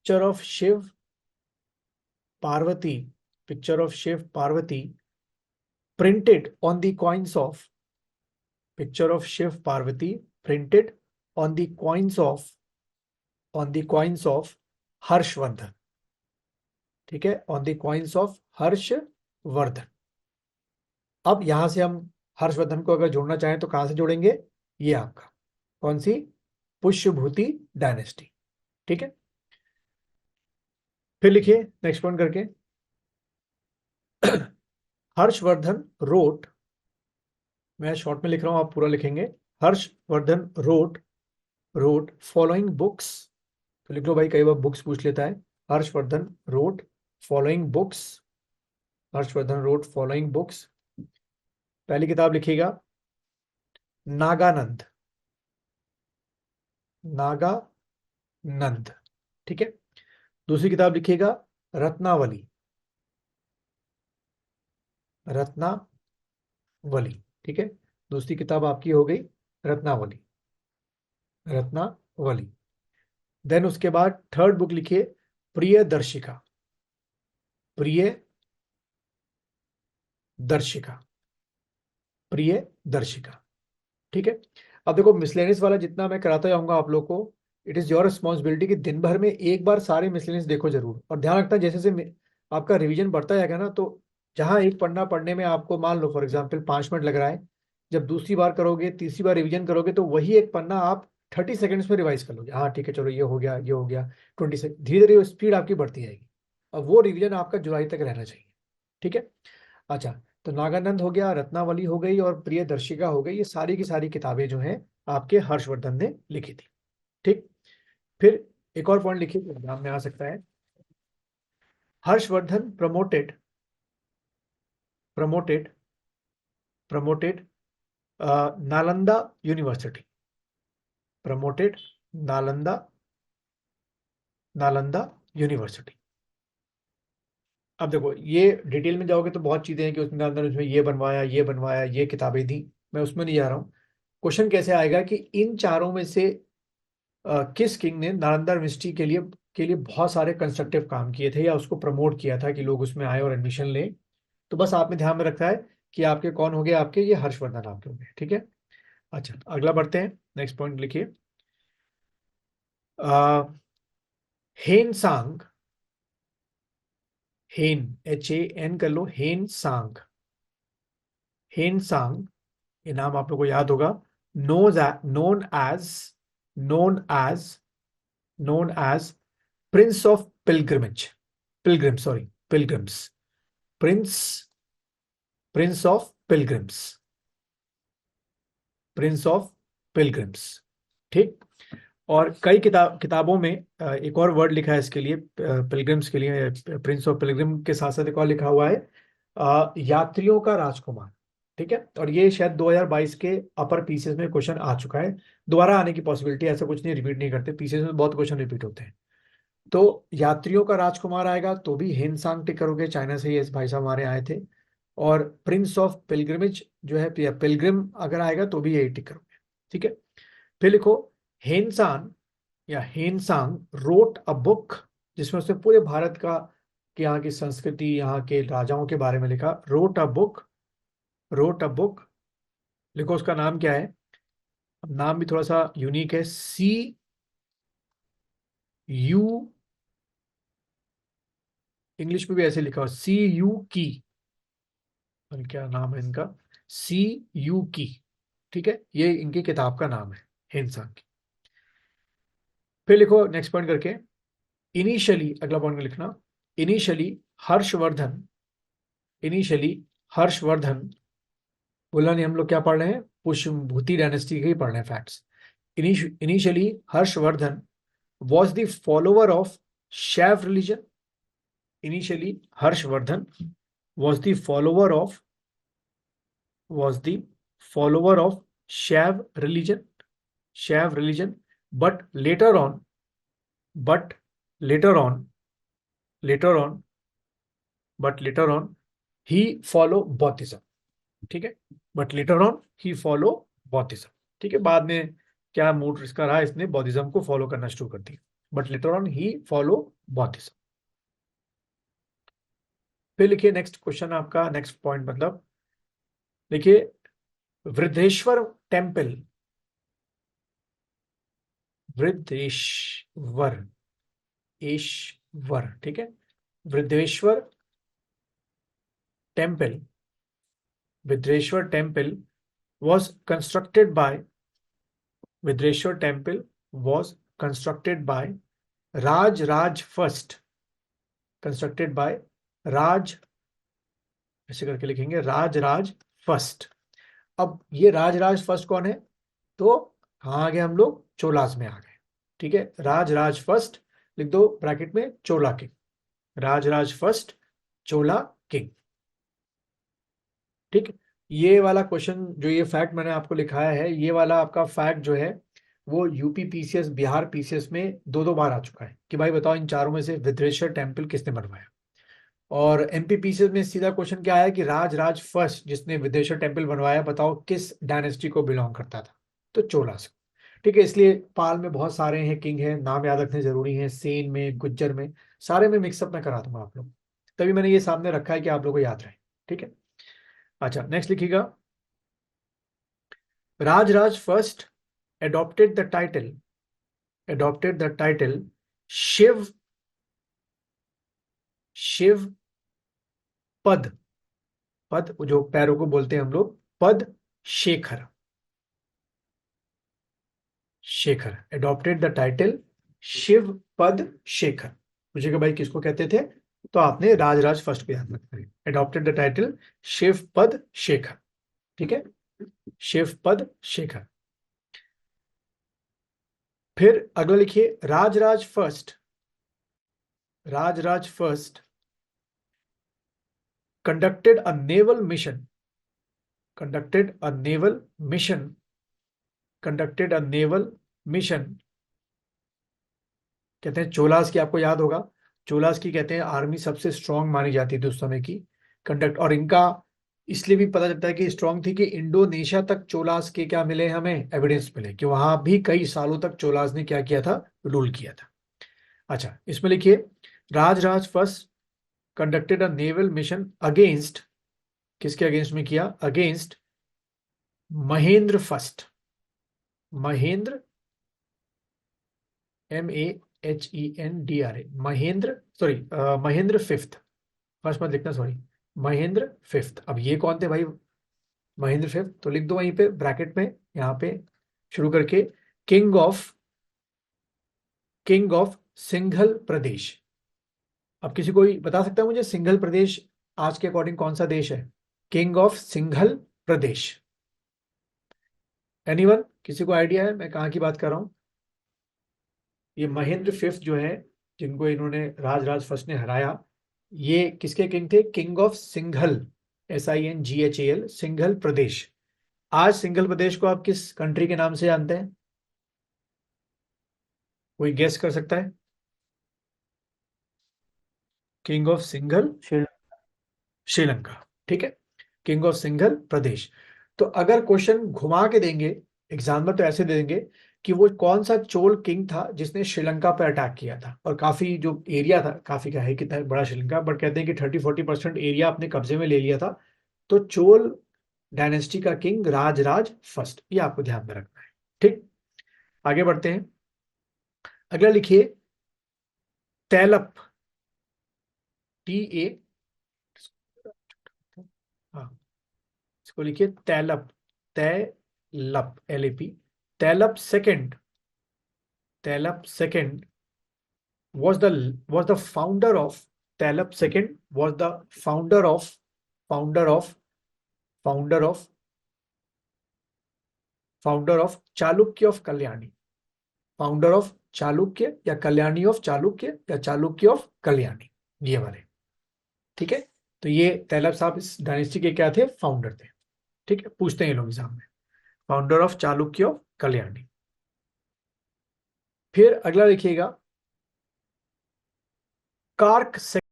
Picture of Shiva Parvati, picture of Shiva Parvati printed on the coins of, picture of Shiv Parvati printed on the coins of, on the coins of Harshvardhan, ठीक है, on the coins of Harshvardhan. अब यहां से हम हर्षवर्धन को अगर जोड़ना चाहें तो कहां से जोड़ेंगे, ये आपका कौन सी, पुष्यभूति डायनेस्टी, ठीक है। फिर लिखिए नेक्स्ट पॉइंट करके, हर्षवर्धन रोट, मैं शॉर्ट में लिख रहा हूं, आप पूरा लिखेंगे, हर्षवर्धन रोट फॉलोइंग बुक्स, तो लिख लो भाई, कई बार बुक्स पूछ लेता है। Harshavardhan wrote following books, Harshavardhan wrote following books. पहली किताब लिखिएगा नागानंद, नागानंद, ठीक है। दूसरी किताब लिखिएगा रत्नावली, रत्नावली, ठीक है। दूसरी किताब आपकी हो गई रत्नावली, रत्नावली। देन उसके बाद थर्ड बुक लिखिए प्रिय दर्शिका, प्रिय दर्शिका, प्रिय दर्शिका, ठीक है। अब देखो मिसलेनियस वाला जितना मैं कराता जाऊंगा आप लोग को, इट इज योर रिस्पॉन्सिबिलिटी कि दिन भर में एक बार सारे मिसलेनियस देखो जरूर, और ध्यान रखना जैसे जैसे आपका रिवीजन बढ़ता जाएगा ना, तो जहां एक पन्ना पढ़ने में आपको मान लो फॉर एग्जाम्पल 5 मिनट लग रहा है, जब दूसरी बार करोगे, तीसरी बार रिवीजन करोगे, तो वही एक पन्ना आप 30 सेकंड्स में रिवाइज कर लोगे। हाँ ठीक है, चलो ये हो गया, ये हो गया, 20 सेकंड, धीरे धीरे स्पीड आपकी बढ़ती जाएगी, और वो रिवीजन आपका जुलाई तक रहना चाहिए, ठीक है। अच्छा, तो नागानंद हो गया, रत्नावली हो गई, और प्रिय दर्शिका हो गई, ये सारी की सारी किताबें जो हैं आपके हर्षवर्धन ने लिखी थी, ठीक। फिर एक और पॉइंट लिखिए एग्जाम में आ सकता है, Harshvardhan promoted, promoted, promoted Nalanda university, promoted Nalanda, Nalanda university. अब देखो ये डिटेल में जाओगे तो बहुत चीजें हैं कि उसमें अंदर उसमें ये बनवाया, ये बनवाया, ये किताबें दी, मैं उसमें नहीं जा रहा हूँ। क्वेश्चन कैसे आएगा कि इन चारों में से किस किंग ने नालंदा यूनिवर्सिटी के लिए बहुत सारे कंस्ट्रक्टिव काम किए थे, या उसको प्रमोट किया था कि लोग उसमें आए और एडमिशन लें। तो बस आपने ध्यान में रखा है कि आपके कौन हो गए, आपके ये हर्षवर्धन आपके हो गए, ठीक है। अच्छा अगला बढ़ते हैं, नेक्स्ट पॉइंट लिखिए, हेन सांग, हेन HAN कर लो, हेन सांग, हेन सांग, ये नाम आप लोगों को याद होगा, known as, known as, known as prince of pilgrimage, pilgrim sorry, pilgrims, prince, prince of pilgrims, prince of pilgrims, ठीक। और कई किताबों में एक और वर्ड लिखा है इसके लिए, पिलग्रिम्स के लिए, प्रिंस ऑफ पिलग्रिम के साथ साथ एक और लिखा हुआ है यात्रियों का राजकुमार, ठीक है। और ये शायद 2022 के अपर पीसेस में क्वेश्चन आ चुका है, दोबारा आने की पॉसिबिलिटी, ऐसा कुछ नहीं, रिपीट नहीं करते पीसेस में, बहुत क्वेश्चन रिपीट होते हैं। तो यात्रियों का राजकुमार आएगा तो भी हेनसांग टिक करोगे, चाइना से ये भाई साहब हमारे आए थे। और प्रिंस ऑफ पिलग्रिमेज जो है, पिलग्रिम अगर आएगा तो भी यही टिक करोगे, ठीक है। फिर लिखो हेनसान या हेनसांग रोट अ बुक, जिसमें उसने पूरे भारत का, कि यहाँ की संस्कृति, यहाँ के राजाओं के बारे में लिखा, wrote a book, wrote a book. लिखो उसका नाम क्या है, नाम भी थोड़ा सा यूनिक है, CU, इंग्लिश में भी ऐसे लिखा हो, CU की, और क्या नाम है इनका, CU की, ठीक है, ये इनकी किताब का नाम है, हेनसांग की। फिर लिखो नेक्स्ट पॉइंट करके, इनिशियली, अगला पॉइंट लिखना, इनिशियली हर्षवर्धन, इनिशियली हर्षवर्धन, बोला नहीं, हम लोग क्या पढ़ रहे हैं, पुष्यभूति डायनेस्टी के ही पढ़ रहे हैं facts. Initially Harshvardhan was the follower of Shaiv religion, initially Harshvardhan was the follower of, was the follower of Shaiv religion, Shaiv religion, but later on, but later on, later on, but later on he follow Buddhism, ठीक है, but later on he follow बौद्धिज्म, ठीक है। बाद में क्या mood इसका रहा, इसने बौद्धिज्म को फॉलो करना शुरू कर दिया, but later on he follow बौद्धिज्म। फिर लिखिए नेक्स्ट क्वेश्चन आपका, नेक्स्ट पॉइंट मतलब लिखिए वृद्धेश्वर टेम्पल, वृद्धेश्वर, ईश्वर, ठीक है, Vriddheshwar temple, Vriddheshwar temple was constructed by, Vidreshwar temple was constructed by Raj Raj first, constructed by राज, ऐसे करके लिखेंगे राज राज फर्स्ट। अब ये राज राज फर्स्ट कौन है, तो कहाँ आ गए हम लोग, चोलास में आ गए, ठीक है। राज राज फर्स्ट लिख दो ब्रैकेट में, चोला किंग, राज राज फर्स्ट चोला किंग, ठीक। ये वाला क्वेश्चन जो ये फैक्ट मैंने आपको लिखाया है, ये वाला आपका फैक्ट जो है वो यूपी पीसीएस, बिहार पीसीएस में दो दो बार आ चुका है कि भाई बताओ इन चारों में से विद्रेश्वर टेम्पल किसने बनवाया। और एमपी पीसीएस में सीधा क्वेश्चन क्या आया कि राज राज फर्स्ट जिसने विद्रेश्वर टेम्पल बनवाया बताओ किस डायनेस्टी को बिलोंग करता था, तो चोलास, ठीक है। इसलिए पाल में बहुत सारे हैं किंग है, नाम याद रखने जरूरी है, सेन में, गुज्जर में, सारे में मिक्सअप मैं करा दूंगा आप लोग, तभी मैंने ये सामने रखा है कि आप लोग को याद रहे, ठीक है। अच्छा नेक्स्ट लिखिएगा, Rajaraja first adopted the title, adopted the title Shiva, Shivapada, पद जो पैरों को बोलते हैं हम लोग, पद Shekhar, Shekhar, adopted the title Shiv पद शेखर। पूछेगा भाई किसको कहते थे, तो आपने राजराज फर्स्ट को याद रखना है, adopted the title शिव पद शेखर, ठीक है, शिव पद शेखर। फिर अगला लिखिए Rajaraja first, Rajaraja first conducted a naval mission, conducted a naval mission, conducted a naval mission, कहते हैं चोलास की, आपको याद होगा चोलास की कहते हैं आर्मी सबसे स्ट्रांग मानी जाती थी उस समय की, कंडक्ट, और इनका इसलिए भी पता चलता है कि स्ट्रांग थी कि इंडोनेशिया तक चोलास के क्या मिले, हमें एविडेंस मिले कि वहां भी कई सालों तक चोलास ने क्या किया था, रूल किया था। अच्छा इसमें लिखिए Rajaraja first conducted a naval mission against, किसके अगेंस्ट में किया, against Mahendra first, Mahendra, MEHENDRA, Mahendra, sorry Mahendra fifth, first मत लिखना सॉरी, महेंद्र फिफ्थ। अब ये कौन थे भाई महेंद्र फिफ्थ, तो लिख दो वहीं पे ब्रैकेट में, यहाँ पे शुरू करके king of, king of Singhal Pradesh. अब किसी कोई बता सकता है मुझे सिंघल प्रदेश आज के अकॉर्डिंग कौन सा देश है, king of Singhal Pradesh, anyone, किसी को आइडिया है मैं कहाँ की बात कर रहा हूं। ये महेंद्र फिफ्थ जो है जिनको इन्होंने राजराज फर्स्ट ने हराया, ये किसके किंग थे, king of Singhal, SINGHAL, Singhal Pradesh. आज सिंघल प्रदेश को आप किस कंट्री के नाम से जानते हैं, कोई गेस कर सकता है, किंग ऑफ सिंघल, श्रीलंका, ठीक है, किंग ऑफ सिंघल प्रदेश। तो अगर क्वेश्चन घुमा के देंगे एग्जाम में तो ऐसे दे देंगे कि वो कौन सा चोल किंग था जिसने श्रीलंका पर अटैक किया था, और काफी जो एरिया था, काफी क्या है कितना बड़ा श्रीलंका, बट कहते हैं कि 30-40% एरिया अपने कब्जे में ले लिया था, तो चोल डायनेस्टी का किंग राजराज फर्स्ट, ये आपको ध्यान में रखना है, ठीक। आगे बढ़ते हैं, अगला लिखिए तैलप, TA, हाँ इसको लिखिए Tailap, Tailap, LAP, Tailap second, Tailap second was the founder of, Tailap second was the founder of, founder of, founder of, founder of Chalukya of Kalyani, founder of Chalukya या कल्याणी ऑफ चालुक्य या चालुक्य ऑफ कल्याणी, ये वाले, ठीक है। तो ये तैलप साहब इस डायनेस्टी के क्या थे, फाउंडर थे, ठीक है, पूछते हैं ये लोग एग्जाम में, founder of Chalukya of Kalyani. फिर अगला लिखिएगा कार्क